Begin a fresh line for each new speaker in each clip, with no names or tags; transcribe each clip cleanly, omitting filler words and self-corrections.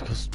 Because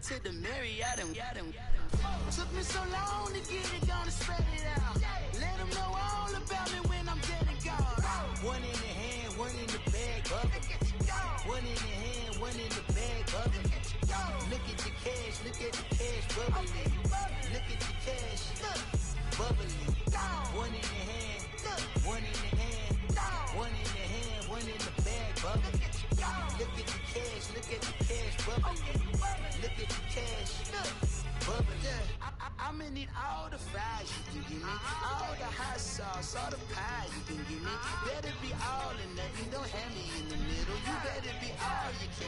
to the Marriott and took me so long to get it, gonna spread it out. Let them know all about me when I'm dead and gone. One in the hand, one in the bag, bubble. One in the hand, one in the bag, bubble. Look at the cash, bubbling. Look at the cash, bubbling. One in the hand, one in the hand, one in the hand, one in the bag, bubbling. Look at the cash, bubbling. Look at the cash, bubbling. I'ma need all the fries you can give me, all the hot sauce, all the pie you can give me. Better be all or nothing, don't have me in the middle. You better be all you can,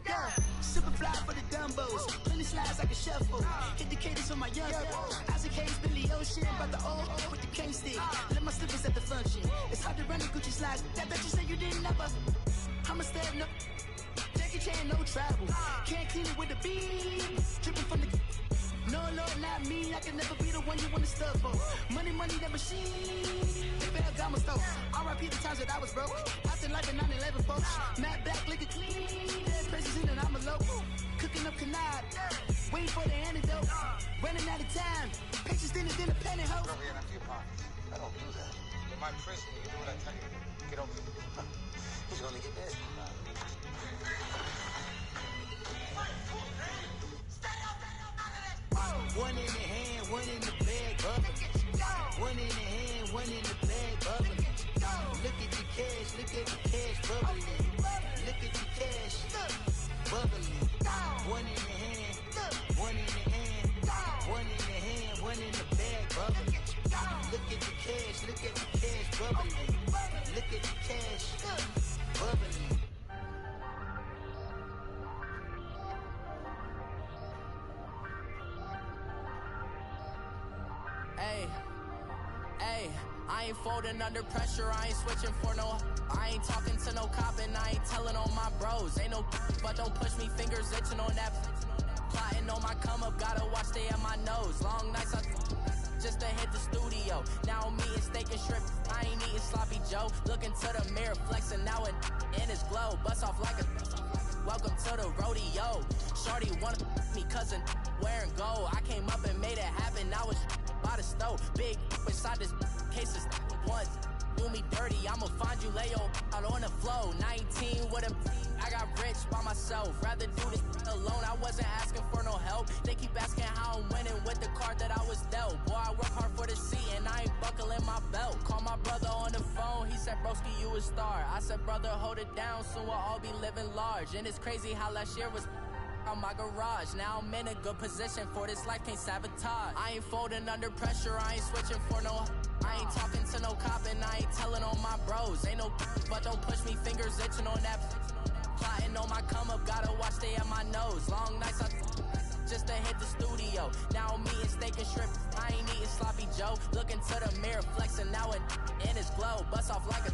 yeah. Super fly for the Dumbos, plenty slides like a shuffle. Hit the cadence on my young Isaac Hayes, Billy Ocean, about the old with the cane stick. Let my slippers at the function. It's hard to run the Gucci slides. That bet you say you didn't never. I'ma stand up. Jackie Chan, no travel. Can't clean it with the beat. Dripping from the. No, Lord, not me. I can never be the one you wanna stuff for. Money, that machine. They failed Gama store. R.I.P. the times that I was broke. Acting like a 9/11 folks. Matt back, lick it clean. Dead presents in and I'm a local. Cooking up canard. Waiting for the antidote. Running out of time. Patience thinner than a penny hoe.
Over here in a few pockets. I don't do that. In my prison, you do what I tell you. Get over here. He's gonna get dead.
One in the hand, one in the bag, bubble. One in the hand, one in the bag, bubble. Look at the cash, bubbling. Look at the cash, bubbling. One in the hand, one in the hand, one in the hand, one in the bag, bubbling. Look at the cash, bubbling. Look at the cash, bubbling.
Hey, I ain't folding under pressure, I ain't switching for no. I ain't talking to no cop and I ain't telling on my bros. Ain't no but don't push me, fingers itching on that. Plotting on my come up, gotta watch stay at my nose. Long nights I just to hit the studio. Now I'm eating steak and shrimp, I ain't eating sloppy Joe. Looking to the mirror, flexing now and in his glow. Bust off like a welcome to the rodeo. Shorty wanted me cousin wearing gold. I came up and made it happen, now it's by the stove. Big inside this cases once do me dirty, I'ma find you layo out on the floor. 19 with a I got rich by myself. Rather do this alone, I wasn't asking for no help. They keep asking how I'm winning with the card that I was dealt. Boy, I work hard for the seat and I ain't buckling my belt. Call my brother on the phone, he said, broski, you a star. I said, brother, hold it down, soon we'll all be living large. And it's crazy how last year was on my garage. Now I'm in a good position for this life, can't sabotage. I ain't folding under pressure, I ain't switching for no. I ain't talking to no cop and I ain't telling on my bros. Ain't no but don't push me, fingers itching on that. Plotting on my come up, gotta watch stay at my nose. Long nights I just to hit the studio. Now I'm eating steak and shrimp, I ain't eating sloppy Joe. Look into the mirror, flexing now and in his glow. Bust off like a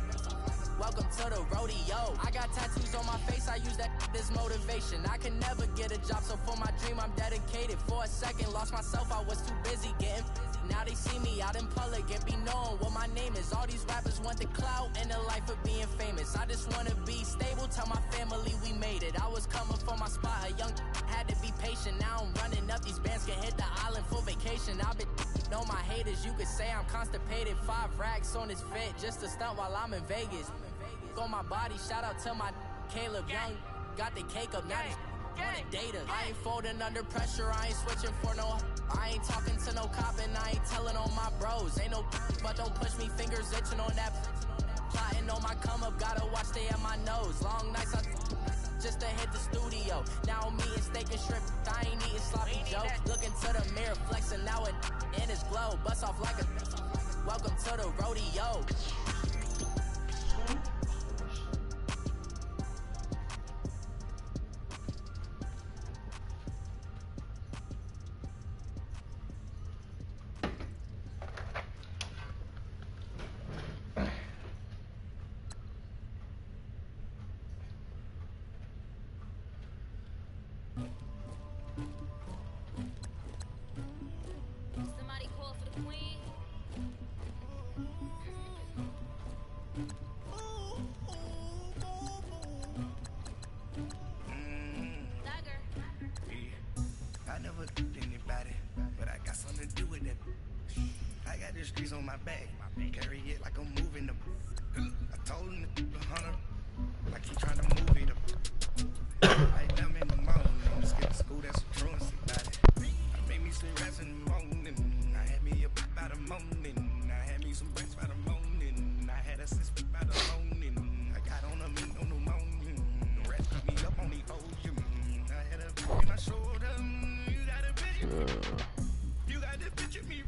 welcome to the rodeo. I got tattoos on my face, I use that as motivation. I can never get a job, so for my dream I'm dedicated. For a second, lost myself, I was too busy getting. Now they see me out in public and be knowing what my name is. All these rappers want the clout and the life of being famous. I just wanna be stable, tell my family we made it. I was coming for my spot, a young had to be patient. Now I'm running up, these bands can hit the island for vacation. I've been know my haters, you could say I'm constipated. 5 racks on his fit, just to stunt while I'm in Vegas. On my body, shout out to my Caleb Young. Got the cake up, now these wanted data. I ain't folding under pressure, I ain't switching for no. I ain't talking to no cop and I ain't telling on my bros. Ain't no but don't push me, fingers itching on that. Plotting on my come up, gotta watch stay at my nose. Long nights I just to hit the studio. Now I'm eating steak and shrimp, I ain't eating sloppy joe. Looking to the mirror, flexing now and in his glow. Bust off like a welcome to the rodeo.
Somebody call for the queen. Dagger.
I never did anybody, but I got something to do with it. I got the streets on my back, carry it like I'm moving them. I told him to 100, like he trying to move it up. I them in the morning, let's get to school, that's a truancy about it. I made me some rest in the morning, I had me up by the morning. I had me some breaks by the morning, I had a sister by the morning. I got on a meat on the morning, the rest put me up on the ocean. I had a bitch in my shoulder, you got a bitch in me. You got the bitch in me.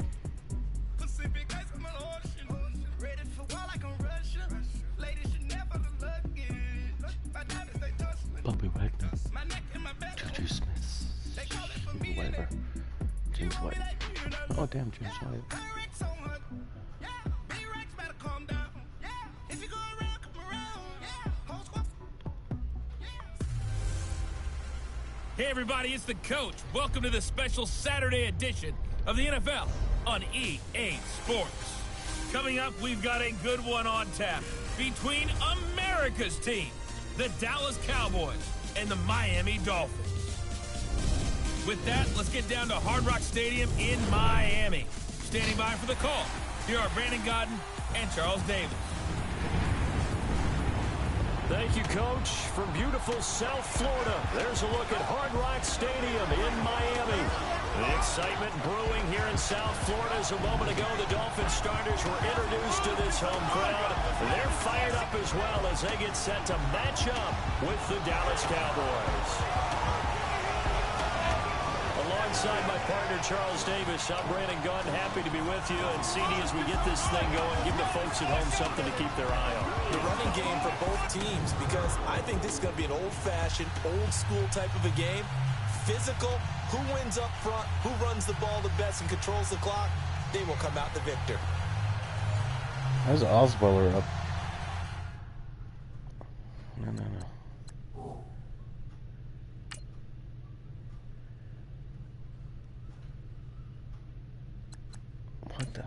Pacific ice on my ocean, ready for war like I'm Russian. Ladies should never look lucky. My diamonds they tussling.
Bobby Wagner,
My neck and my back.
Juju Smith,
They call it for me.
whatever. James White. Oh damn, James White.
Rex on her. Yeah, B-Rex better calm down. Yeah, if you go around, come around. Yeah, whole squad.
Hey everybody, it's the coach. Welcome to the special Saturday edition of the NFL on EA Sports. Coming up, we've got a good one on tap between America's team, the Dallas Cowboys, and the Miami Dolphins. With that, let's get down to Hard Rock Stadium in Miami. Standing by for the call, here are Brandon Godden and Charles Davis.
Thank you, Coach. From beautiful South Florida, there's a look at Hard Rock Stadium in Miami. The excitement brewing here in South Florida as a moment ago the Dolphins starters were introduced to this home crowd. They're fired up as well as they get set to match up with the Dallas Cowboys. Alongside my partner, Charles Davis, I'm Brandon Gunn, happy to be with you. And CD, as we get this thing going, give the folks at home something to keep their eye on.
The running game for both teams, because I think this is going to be an old-fashioned, old-school type of a game. Physical, who wins up front, who runs the ball the best and controls the clock, they will come out the victor.
How's Osweiler up? No. What the?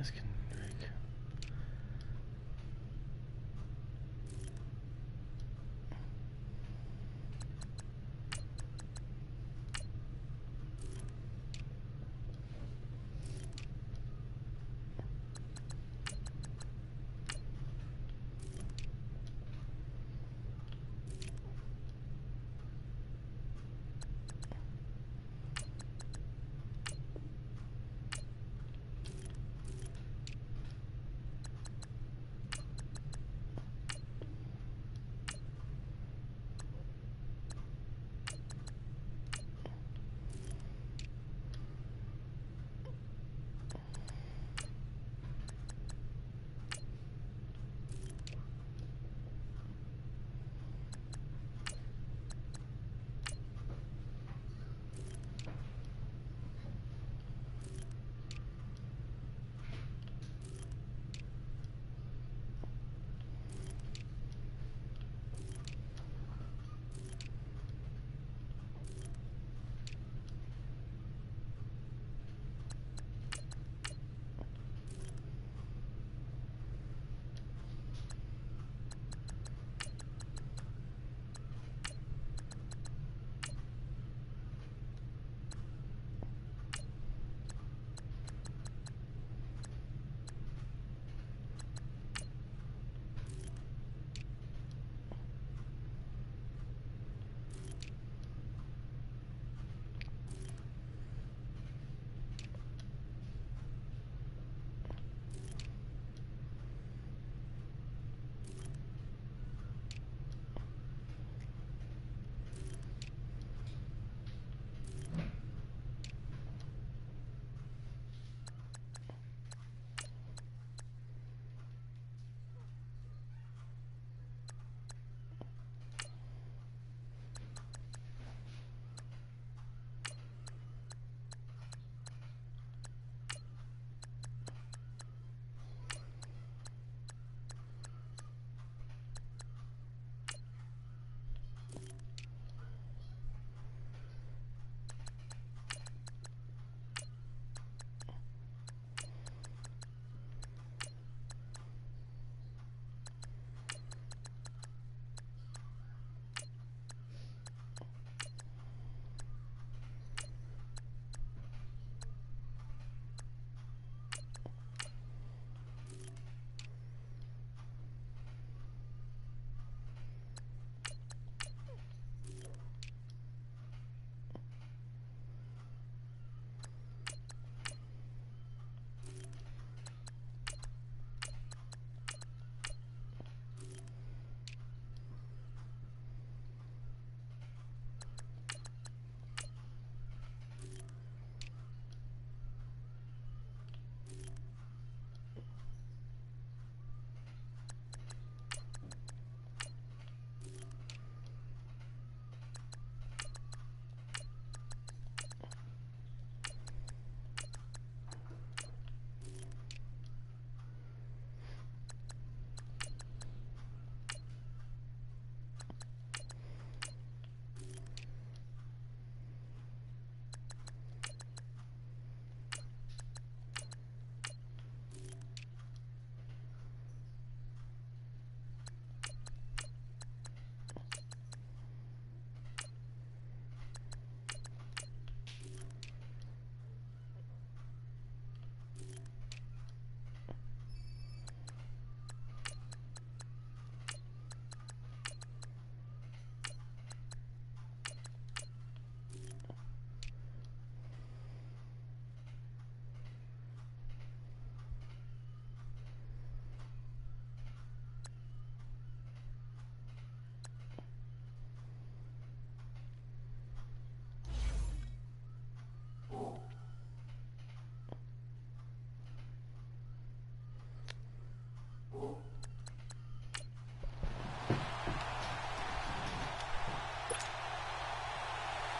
asking, Drake?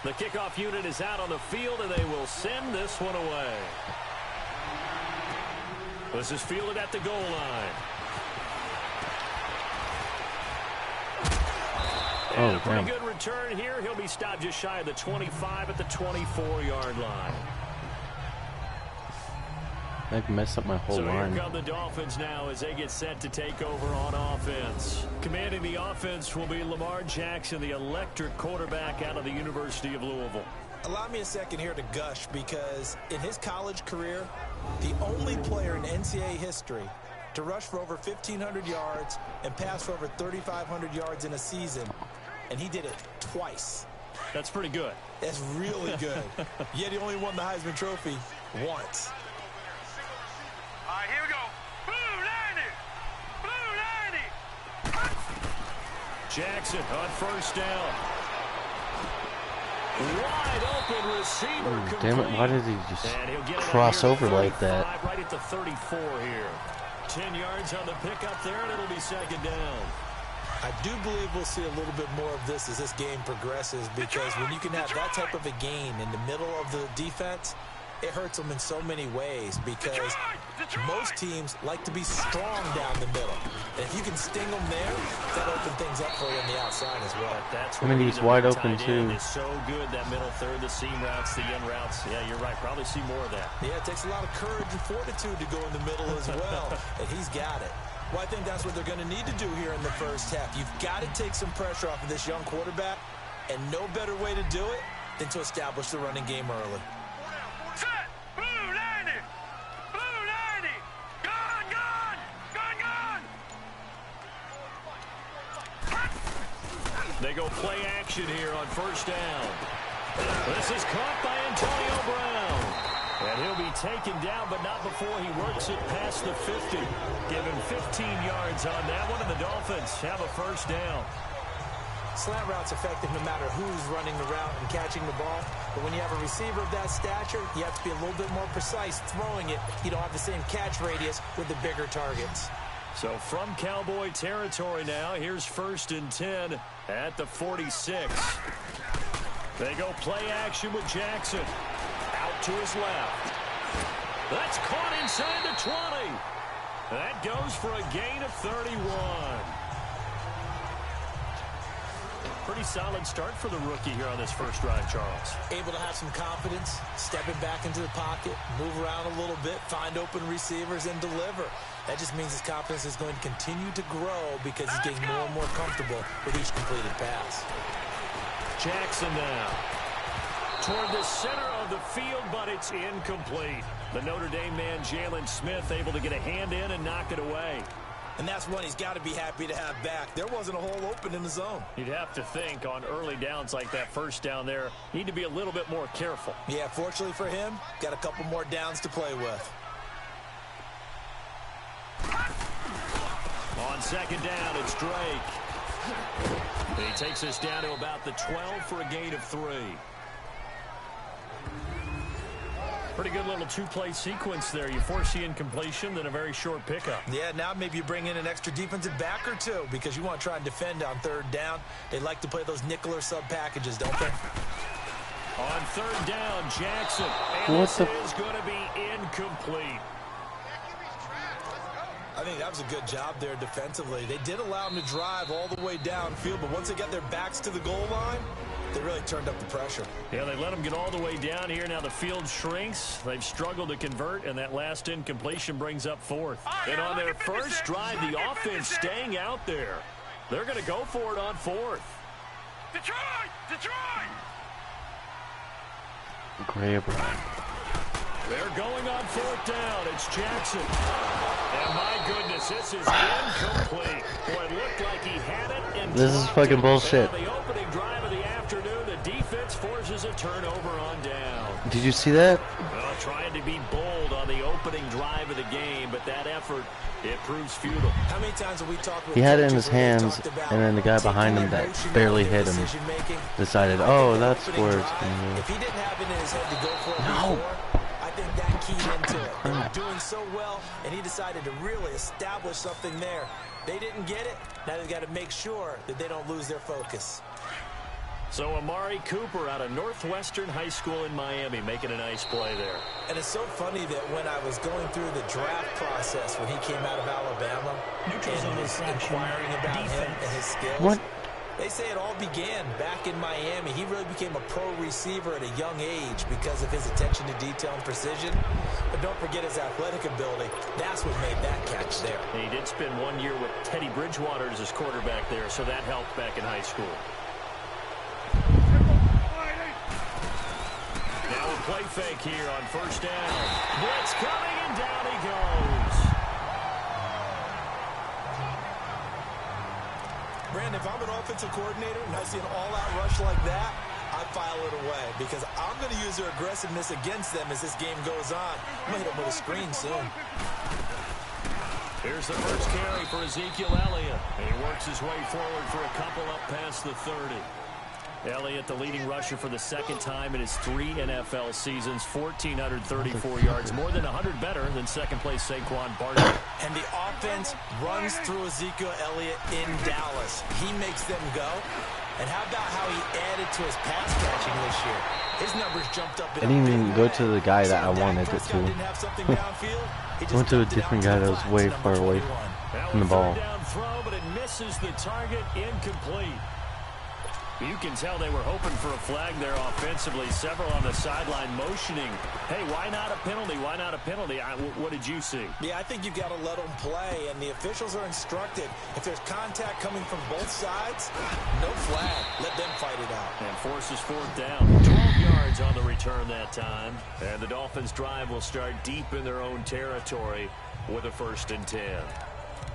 The kickoff unit is out on the field, and they will send this one away. This is fielded at the goal line. And a pretty good return here. He'll be stopped just shy of the 25 at the 24-yard line.
I've messed up my whole line.
Here come the Dolphins now as they get set to take over on offense. Commanding the offense will be Lamar Jackson, the electric quarterback out of the University of Louisville.
Allow me a second here to gush, because in his college career, the only player in NCAA history to rush for over 1,500 yards and pass for over 3,500 yards in a season, and he did it twice.
That's pretty good.
That's really good. Yet he only won the Heisman Trophy once.
All right, here we go. Blue 90. Blue 90.
Jackson on first down. Wide open receiver.
Damn it, why did he just cross over like that?
Right at the 34 here. 10 yards on the pickup there, and it'll be second down.
I do believe we'll see a little bit more of this as this game progresses, because when you can have that type of a gain in the middle of the defense, it hurts them in so many ways, because most teams like to be strong down the middle. And if you can sting them there, that'll open things up for you on the outside as well.
That's
I mean, he's wide open too.
Is so good, that middle third, the seam routes, the in routes. Yeah, you're right. Probably see more of that.
Yeah, it takes a lot of courage and fortitude to go in the middle as well, and he's got it. Well, I think that's what they're going to need to do here in the first half. You've got to take some pressure off of this young quarterback, and no better way to do it than to establish the running game early.
Set. Blue 90. Blue 90. Gone, gone. Gone, gone.
They go play action here on first down. This is caught by Antonio Brown. And he'll be taken down, but not before he works it past the 50. Give him 15 yards on that one, and the Dolphins have a first down.
Slant route's effective no matter who's running the route and catching the ball. But when you have a receiver of that stature, you have to be a little bit more precise throwing it. You don't have the same catch radius with the bigger targets.
So from Cowboy territory now, here's 1st and 10 at the 46. They go play action with Jackson. Out to his left. That's caught inside the 20. That goes for a gain of 31. Pretty solid start for the rookie here on this first drive, Charles.
Able to have some confidence, stepping back into the pocket, move around a little bit, find open receivers, and deliver. That just means his confidence is going to continue to grow because he's getting more and more comfortable with each completed pass.
Jackson now toward the center of the field, but it's incomplete. The Notre Dame man, Jalen Smith, able to get a hand in and knock it away.
And that's one he's got to be happy to have back. There wasn't a hole open in the zone.
You'd have to think on early downs like that first down there, need to be a little bit more careful.
Yeah, fortunately for him, got a couple more downs to play with.
On second down, it's Drake. He takes us down to about the 12 for a gain of 3. Pretty good little two-play sequence there. You force the incompletion, then a very short pickup.
Yeah, now maybe you bring in an extra defensive back or two because you want to try and defend on third down. They like to play those nickel or sub packages, don't they?
On third down, Jackson. And this is going to be incomplete.
I think that was a good job there defensively. They did allow him to drive all the way downfield, but once they got their backs to the goal line, they really turned up the pressure.
Yeah, they let them get all the way down here. Now the field shrinks. They've struggled to convert, and that last incompletion brings up 4th. And on their first drive, the offense staying out there. They're going to go for it on 4th.
Detroit! Detroit!
Grable.
They're going on 4th down. It's Jackson. And my goodness, this is incomplete. Boy, it looked like he had it. And
this is fucking bullshit.
The opening drive of the afternoon, the defense forces a turnover on down.
Did you see that?
Well, trying to be bold on the opening drive of the game, but that effort, it proves futile.
How many times have we talked with
he had it in his hands, and then the guy behind him that barely hit him decided, oh, that's where it's going to
If he didn't have it in his head to go for it before, I think that keyed into it. They were doing so well, and he decided to really establish something there. They didn't get it. Now they've got to make sure that they don't lose their focus.
So Amari Cooper out of Northwestern High School in Miami making a nice play there.
And it's so funny that when I was going through the draft process when he came out of Alabama and was inquiring about him and his skills, They say it all began back in Miami. He really became a pro receiver at a young age because of his attention to detail and precision. But don't forget his athletic ability. That's what made that catch there.
And he did spend 1 year with Teddy Bridgewater as his quarterback there, so that helped back in high school. Now a play fake here on first down. Blitz coming, and down he goes.
Brandon, if I'm an offensive coordinator and I see an all-out rush like that, I file it away because I'm going to use their aggressiveness against them as this game goes on. I'm going to hit them with a screen soon.
Here's the first carry for Ezekiel Elliott. And he works his way forward for a couple up past the 30. Elliott, the leading rusher for the second time in his 3 NFL seasons, 1,434 yards, more than 100 better than second-place Saquon Barkley.
And the offense runs through Ezekiel Elliott in Dallas. He makes them go. And how about how he added to his pass catching this year? His numbers jumped up.
I didn't even go to the guy that I wanted it to. I went to a different guy that was way far away from the ball.
Down throw, but it misses the target, incomplete. You can tell they were hoping for a flag there offensively. Several on the sideline motioning. Hey, why not a penalty? Why not a penalty? What did you see?
Yeah, I think you've got to let them play, and the officials are instructed. If there's contact coming from both sides, no flag. Let them fight it out.
And forces fourth down. 12 yards on the return that time. And the Dolphins' drive will start deep in their own territory with a 1st and 10.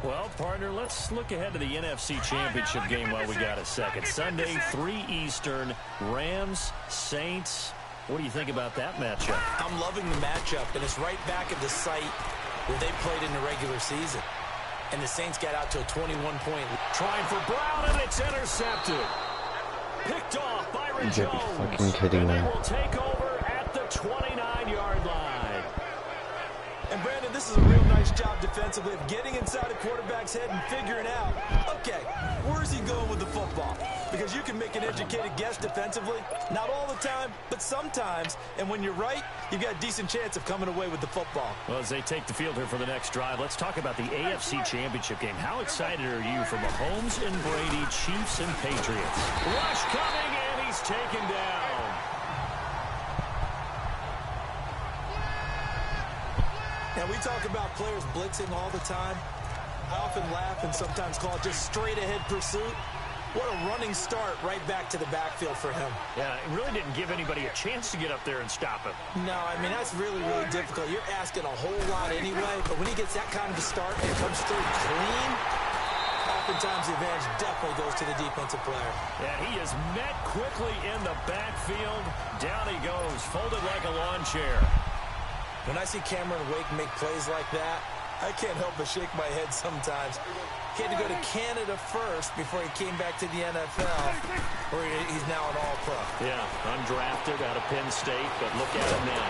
Well, partner, let's look ahead to the NFC Championship game while we got a second. Sunday, 3 Eastern, Rams, Saints. What do you think about that matchup?
I'm loving the matchup, and it's right back at the site where they played in the regular season. And the Saints got out to a 21-point.
Trying for Brown, and it's intercepted. Picked off by Byron Jones.
Fucking kidding me.
And they will take over at the 29-yard line.
And Brandon, this is a real nice job defensively of getting inside a quarterback's head and figuring out, okay, where's he going with the football? Because you can make an educated guess defensively, not all the time, but sometimes. And when you're right, you've got a decent chance of coming away with the football.
Well, as they take the field here for the next drive, let's talk about the AFC Championship game. How excited are you for Mahomes and Brady, Chiefs and Patriots? Rush coming, and he's taken down.
And we talk about players blitzing all the time. I often laugh and sometimes call it just straight-ahead pursuit. What a running start right back to the backfield for him.
Yeah, it really didn't give anybody a chance to get up there and stop him.
No, I mean, that's really, really difficult. You're asking a whole lot anyway, but when he gets that kind of a start and comes through clean, oftentimes the advantage definitely goes to the defensive player.
Yeah, he is met quickly in the backfield. Down he goes, folded like a lawn chair.
When I see Cameron Wake make plays like that, I can't help but shake my head sometimes. He had to go to Canada first before he came back to the NFL, where he's now an all-pro.
Yeah, undrafted out of Penn State, but look at him now.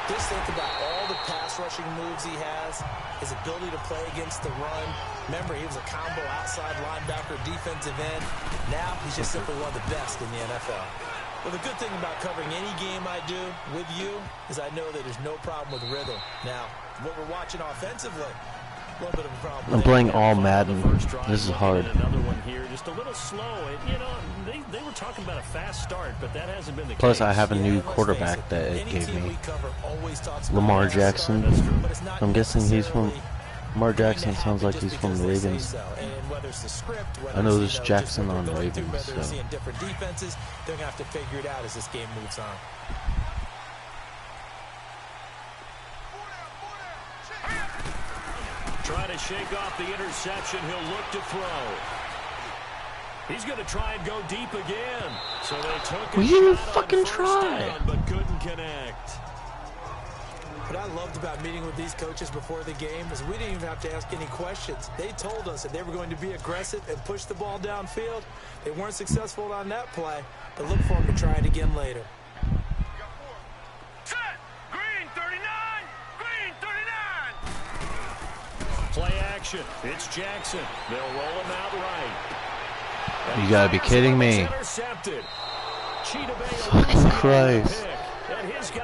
Just think about all the pass rushing moves he has, his ability to play against the run. Remember, he was a combo outside linebacker, defensive end. Now he's just simply one of the best in the NFL. Well, the good thing about covering any game I do with you is I know that there's no problem with rhythm. Now, what we're watching offensively, a little bit of a problem.
I'm playing all Madden. This is hard.
Another one here, just a little slow. You know, they were talking about a fast start, but that hasn't been the case.
Plus, I have a new quarterback that it gave me, Lamar Jackson. I'm guessing he's from. Lamar Jackson sounds like he's from the Ravens. I know there's Jackson on the Ravens. So.
Different defenses, they're gonna have to figure it out as this game moves on.
Trying to shake off the interception. He'll look to throw. He's going to try and go deep again. So they took a
shot
fucking
try,
down, but couldn't connect.
What I loved about meeting with these coaches before the game is we didn't even have to ask any questions. They told us that they were going to be aggressive and push the ball downfield. They weren't successful on that play, but look for them to try it again later.
Set! Green 39! Green 39!
Play action. It's Jackson. They'll roll him out right.
You gotta be kidding me.
Intercepted.
Fucking Christ.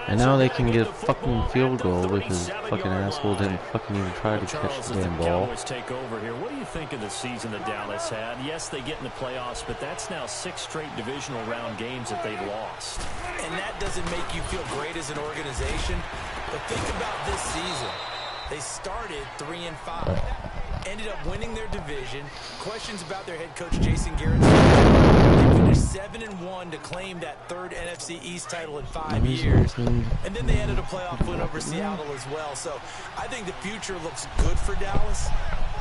And now they can get a fucking field goal because fucking asshole didn't fucking even try to catch the damn ball.
Take over here. What do you think of the season that Dallas had? Yes, they get in the playoffs, but that's now 6 straight divisional round games that they've lost.
And that doesn't make you feel great as an organization. But think about this season. They started 3-5. Ended up winning their division. Questions about their head coach, Jason Garrett. They finished 7-1 to claim that 3rd NFC East title in 5 years. And then they ended a playoff win over Seattle as well. So I think the future looks good for Dallas.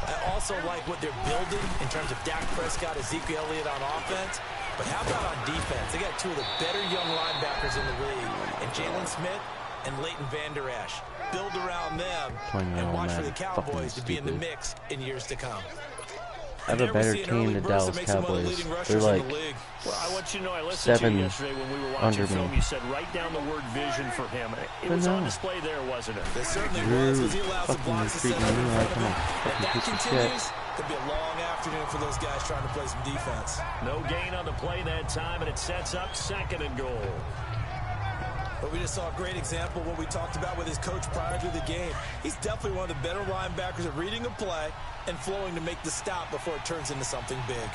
I also like what they're building in terms of Dak Prescott, Ezekiel Elliott on offense. But how about on defense? They got 2 of the better young linebackers in the league, and Jalen Smith and Leighton Vander Esch. Build around them and watch for the Cowboys to be in the mix in years to come.
I have a better team than Dallas Cowboys. They're like
well, I want you to know, I listened to you yesterday when we were watching film.
Me.
You said write down the word vision for him. It was on display there, wasn't it?
It certainly was, as he allows the blocks to set up in front of him. If that continues, it'll be a long afternoon for those guys trying to play some defense.
No gain on the play that time, and it sets up 2nd and goal.
But we just saw a great example of what we talked about with his coach prior to the game. He's definitely one of the better linebackers at reading a play and flowing to make the stop before it turns into something big.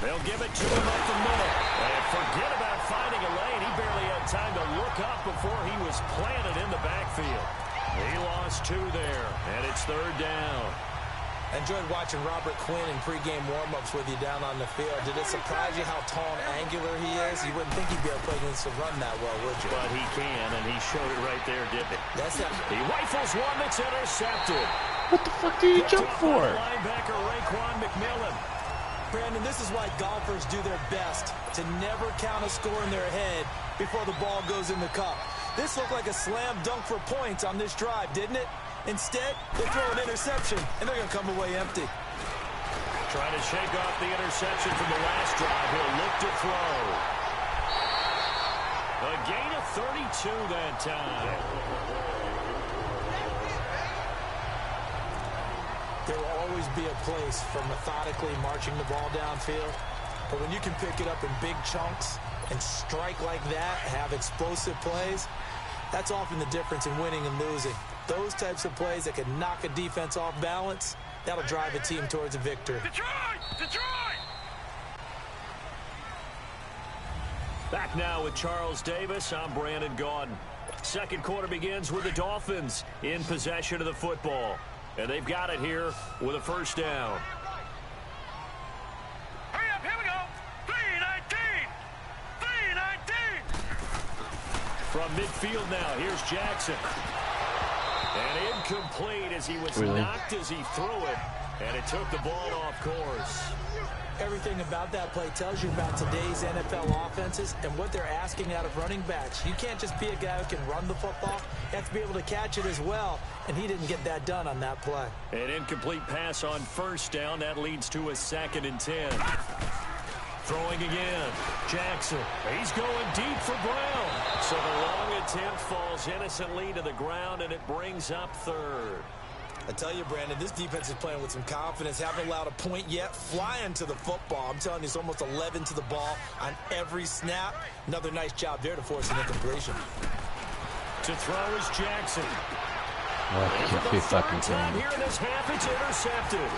They'll give it to him up the middle. And forget about finding a lane. He barely had time to look up before he was planted in the backfield. He lost 2 there, and it's 3rd down.
I enjoyed watching Robert Quinn in pregame warm-ups with you down on the field. Did it surprise you how tall and angular he is? You wouldn't think he'd be able to play against the run that well, would you?
But he can, and he showed it right there, didn't he?
That's it.
He rifles one that's intercepted.
What the fuck did you jump for?
Linebacker Raekwon McMillan.
Brandon, this is why golfers do their best to never count a score in their head before the ball goes in the cup. This looked like a slam dunk for points on this drive, didn't it? Instead, they throw an interception, and they're going to come away empty.
Trying to shake off the interception from the last drive. He'll look to throw. A gain of 32 that time.
There will always be a place for methodically marching the ball downfield. But when you can pick it up in big chunks and strike like that, have explosive plays, that's often the difference in winning and losing. Those types of plays that can knock a defense off balance, that'll drive a team towards a victory.
Detroit!
Back now with Charles Davis. I'm Brandon Gaudin. 2nd quarter begins with the Dolphins in possession of the football. And they've got it here with a 1st down.
Hurry up, here we go. 3-19.
From midfield now, here's Jackson. And incomplete as he was knocked as he threw it. And it took the ball off course.
Everything about that play tells you about today's NFL offenses and what they're asking out of running backs. You can't just be a guy who can run the football. You have to be able to catch it as well, and he didn't get that done on that play.
An incomplete pass on 1st down. That leads to a 2nd and 10. Throwing again. Jackson. He's going deep for Brown. So the long attempt falls innocently to the ground, and it brings up 3rd.
I tell you, Brandon, this defense is playing with some confidence. Haven't allowed a point yet. Flying to the football. I'm telling you, it's almost 11 to the ball on every snap. Another nice job there to force an incompletion.
To throw is Jackson.
Oh,
for the 3rd time here in this half, it's intercepted.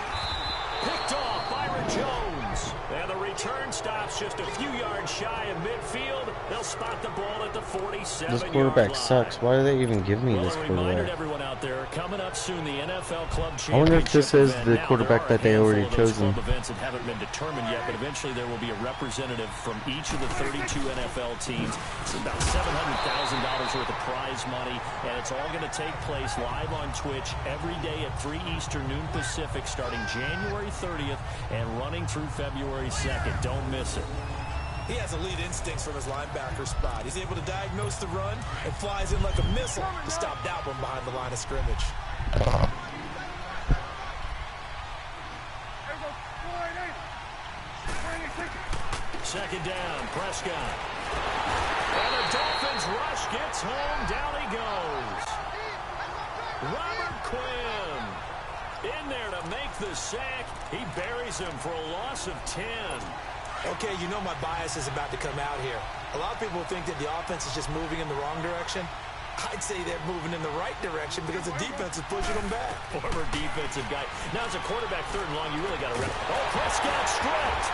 Picked off Byron Jones. And the return stops just a few yards shy of midfield. They'll spot the ball at the 47-yard line.
This quarterback sucks. Why do they even give me this quarterback?
Everyone out there, coming up soon, the NFL Club Championship.
I wonder if this is the quarterback that they already chosen.
Events that haven't been determined yet, but eventually there will be a representative from each of the 32 NFL teams. It's about $700,000 worth of prize money, and it's all going to take place live on Twitch every day at 3 Eastern, noon Pacific, starting January 30th and running through February 2nd. Don't miss it.
He has elite instincts from his linebacker spot. He's able to diagnose the run and flies in like a missile to stop that one behind the line of scrimmage.
Second down, Prescott. And the Dolphins rush gets home. Down he goes. Robert Quinn in there to make the sack. He buries him for a loss of 10.
Okay, you know my bias is about to come out here. A lot of people think that the offense is just moving in the wrong direction. I'd say they're moving in the right direction because the defense is pushing them back.
Former defensive guy. Now as a quarterback, 3rd and long, you really got to rep. Oh, Prescott stripped.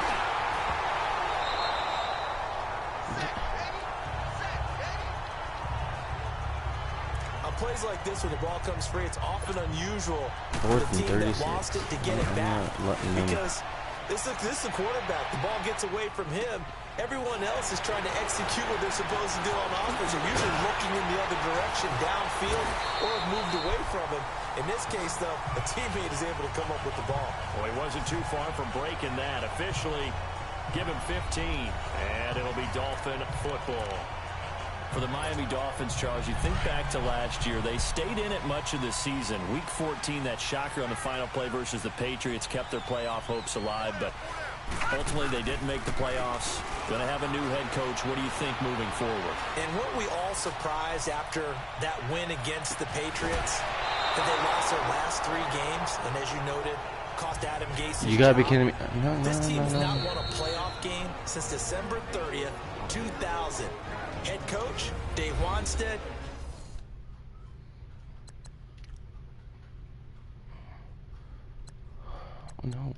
On plays like this, when the ball comes free, it's often unusual for the team that lost it to get it back. Because this is the quarterback. The ball gets away from him. Everyone else is trying to execute what they're supposed to do on offense. They're usually looking in the other direction, downfield, or have moved away from him. In this case, though, a teammate is able to come up with the ball.
Well, he wasn't too far from breaking that. Officially, give him 15, and it'll be Dolphin football. For the Miami Dolphins, Charles, you think back to last year. They stayed in it much of the season. Week 14, that shocker on the final play versus the Patriots kept their playoff hopes alive, but ultimately they didn't make the playoffs. Going to have a new head coach. What do you think moving forward?
And weren't we all surprised after that win against the Patriots that they lost their last 3 games? And as you noted, cost Adam Gase.
You gotta be kidding me.
This team's not won a playoff game since December 30th, 2000. Head coach, Dave Wanstead.
No.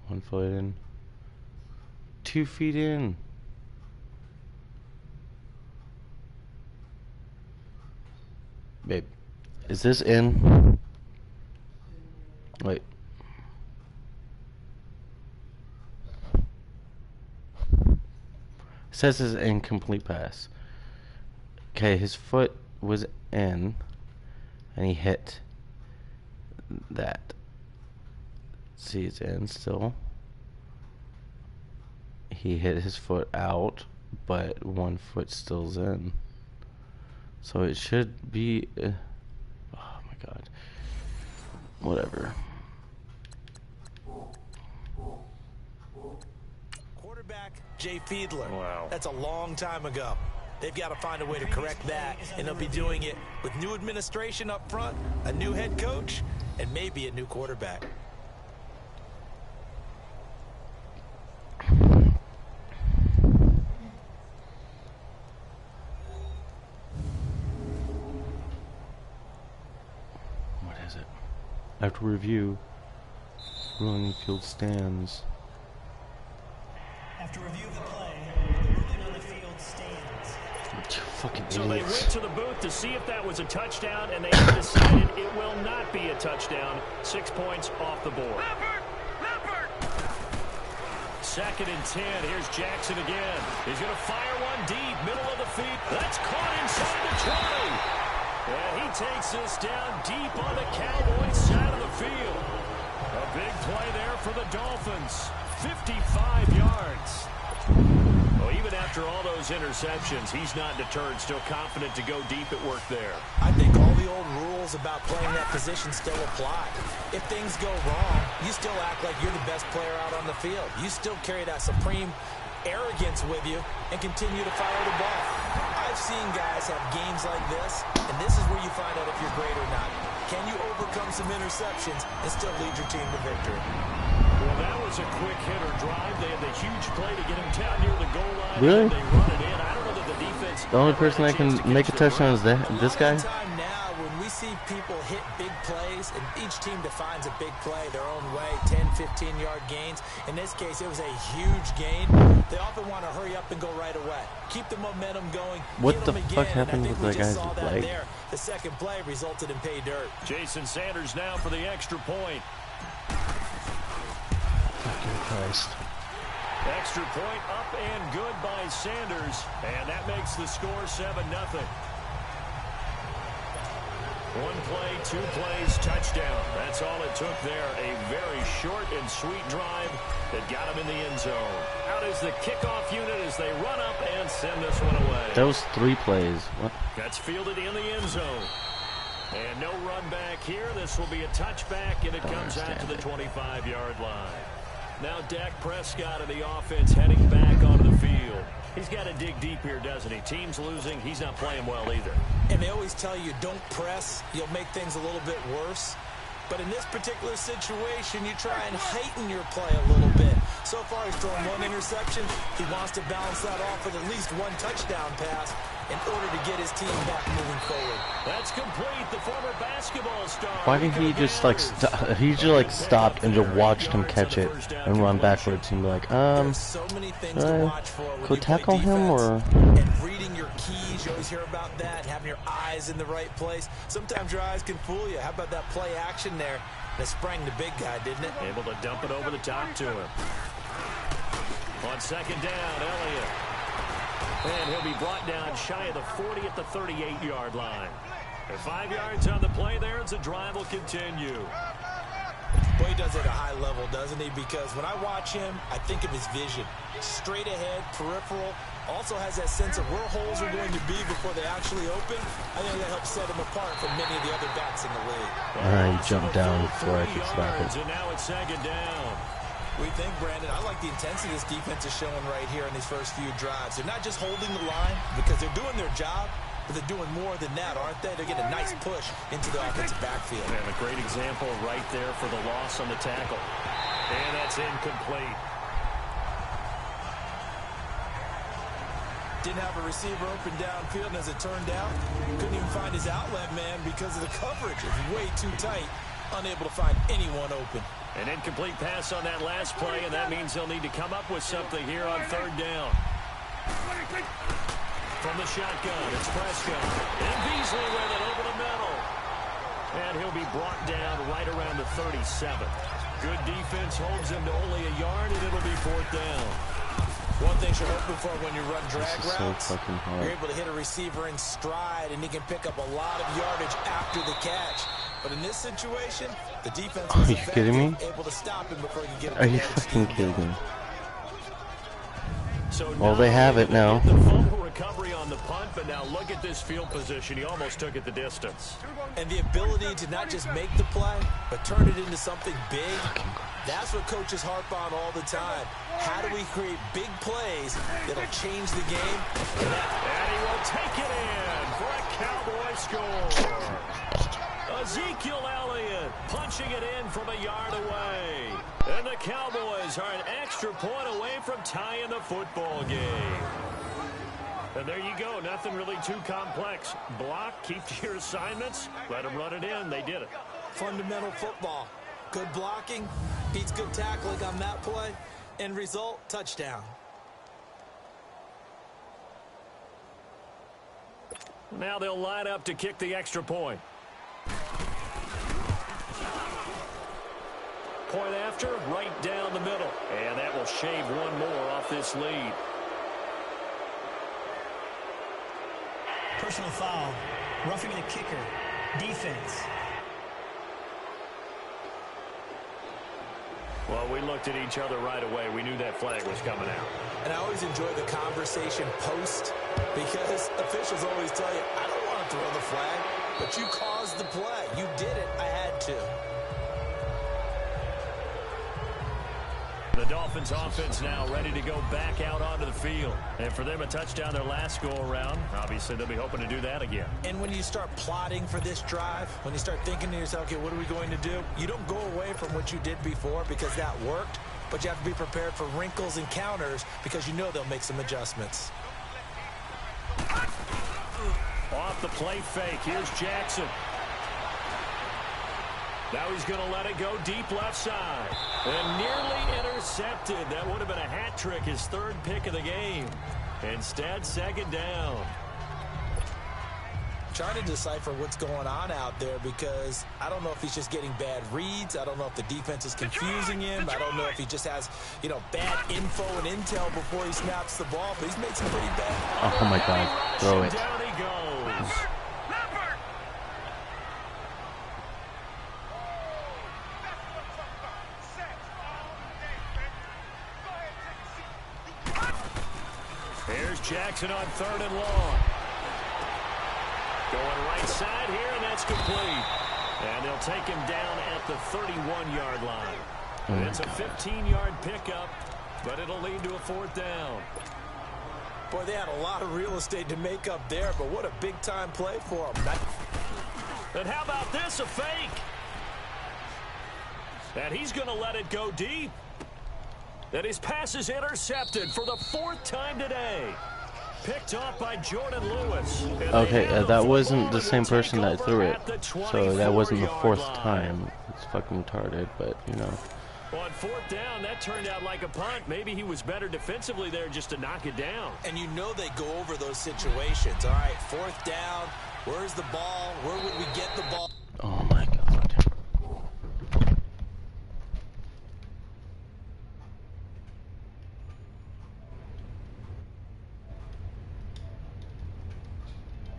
One foot in. 2 feet in. Babe, is this in? Wait. It says it's an incomplete pass. Okay, his foot was in, and he hit that. See, it's in still. He hit his foot out, but 1 foot still's in. So it should be. Oh my god. Whatever.
Quarterback Jay Fiedler.
Wow.
That's a long time ago. They've got to find a way to correct that, and they'll be doing it with new administration up front, a new head coach, and maybe a new quarterback.
After review, ruling field stands.
After review of the play, the ruling on the field stands.
Fucking
so
idiots.
They went to the booth to see if that was a touchdown, and they have decided it will not be a touchdown. 6 points off the board.
Leopard!
2nd and 10. Here's Jackson again. He's going to fire one deep, middle of the feet. That's caught inside the 20. And he takes this down deep on the Cowboys side of the field. A big play there for the Dolphins. 55 yards. Well, even after all those interceptions, he's not deterred, still confident to go deep at work there.
I think all the old rules about playing that position still apply. If things go wrong, you still act like you're the best player out on the field. You still carry that supreme arrogance with you and continue to fire the ball. I've seen guys have games like this, and this is where you find out if you're great or not. Can you overcome some interceptions and still lead your team to victory?
Well, that was a quick hitter drive. They had the huge play to get him down near the goal line.
Really?
They run it in. I don't know that the defense.
The only person that can make a touchdown is this guy?
Time now, when we see people hit big plays, and each team defines a big play their own way, 10, 15-yard gains. In this case, it was a huge gain. They often want to hurry up and go right away. Keep the momentum going.
What the fuck happened with that guy's leg?
The second play resulted in pay dirt.
Jason Sanders now for the extra point.
Fucking Christ.
Extra point up and good by Sanders. And that makes the score 7-0. One play, 2 plays, touchdown. That's all it took there. A very short and sweet drive that got him in the end zone. Out is the kickoff unit as they run up and send this one away.
That was 3 plays. What?
That's fielded in the end zone. And no run back here. This will be a touchback, and it comes out to the 25-yard line. Now Dak Prescott of the offense heading back onto the field. He's got to dig deep here, doesn't he? Team's losing. He's not playing well either.
And they always tell you, don't press. You'll make things a little bit worse. But in this particular situation, you try and heighten your play a little bit. So far, he's thrown 1 interception. He wants to balance that off with at least 1 touchdown pass in order to get his team back moving forward.
That's complete. The former basketball star.
Why didn't he just like stopped and just watched him catch it and run backwards and be like,
so many things to watch for when
go
you
tackle
play
him or?
And reading your keys, you always hear about that. Having your eyes in the right place. Sometimes your eyes can fool you. How about that play action there? That sprang the big guy, didn't it?
Able to dump it over the top to him. On second down, Elliott. And he'll be brought down shy of the 40 at the 38-yard line. And 5 yards on the play there as the drive will continue.
Boy, he does it at a high level, doesn't he? Because when I watch him, I think of his vision. Straight ahead, peripheral. Also has that sense of where holes are going to be before they actually open. I think that helps set him apart from many of the other backs in the league.
He jumped down before I could stop it.
And now it's second down.
We think, Brandon, I like the intensity this defense is showing right here in these first few drives. They're not just holding the line because they're doing their job, but they're doing more than that, aren't they? They're getting a nice push into the offensive backfield.
And a great example right there for the loss on the tackle. And that's incomplete.
Didn't have a receiver open downfield, and as it turned out, couldn't even find his outlet man because of the coverage. It's way too tight, unable to find anyone open.
An incomplete pass on that last play, and that means they'll need to come up with something here on third down. From the shotgun, it's Prescott. And Beasley with it over the middle. And he'll be brought down right around the 37. Good defense holds him to only a yard, and it'll be 4th down.
One thing you're hoping for when you run drag routes,
so
you're able to hit a receiver in stride, and he can pick up a lot of yardage after the catch. But in this situation, the defense was able to stop him before he could get it.
Are you fucking kidding me?
So
well, they have it now.
The fumble recovery on the punt, but now look at this field position. He almost took it the distance.
And the ability to not just make the play, but turn it into something big. That's what coaches harp on all the time. How do we create big plays that'll change the game?
And he will take it in for a Cowboy score. Ezekiel Elliott punching it in from a yard away. And the Cowboys are an extra point away from tying the football game. And there you go. Nothing really too complex. Block, keep to your assignments, let them run it in. They did it.
Fundamental football. Good blocking, beats good tackling on that play. End result, touchdown.
Now they'll line up to kick the extra point. Point after, right down the middle. And that will shave one more off this lead.
Personal foul. Roughing the kicker. Defense.
Well, we looked at each other right away. We knew that flag was coming out.
And I always enjoy the conversation post because officials always tell you, I don't want to throw the flag, but you caused the play. You did it. I had to.
The Dolphins offense now ready to go back out onto the field. And for them, a touchdown their last go-around. Obviously, they'll be hoping to do that again.
And when you start plotting for this drive, when you start thinking to yourself, okay, what are we going to do? You don't go away from what you did before because that worked, but you have to be prepared for wrinkles and counters because you know they'll make some adjustments.
Off the play fake. Here's Jackson. Now he's going to let it go deep left side. And nearly intercepted. That would have been a hat trick, his 3rd pick of the game. Instead, 2nd down.
trying to decipher what's going on out there because I don't know if he's just getting bad reads. I don't know if the defense is confusing him. I don't know if he just has, you know, bad info and intel before he snaps the ball, but he's made some pretty bad.
Oh my God, throw it.
Down he goes. Here's Jackson on 3rd and long. Going right side here, and that's complete. And they'll take him down at the 31-yard line. It's a 15-yard pickup, but it'll lead to a 4th down.
Boy, they had a lot of real estate to make up there, but what a big-time play for them.
And how about this, a fake? And he's going to let it go deep. And his pass is intercepted for the 4th time today. Picked off by Jordan Lewis.
Okay, that wasn't the same person that threw it. So that wasn't the 4th time. It's fucking retarded, but, you know.
On 4th down, that turned out like a punt. Maybe he was better defensively there just to knock it down.
And you know they go over those situations. All right, 4th down. Where's the ball? Where would we get the ball?
Oh, my God.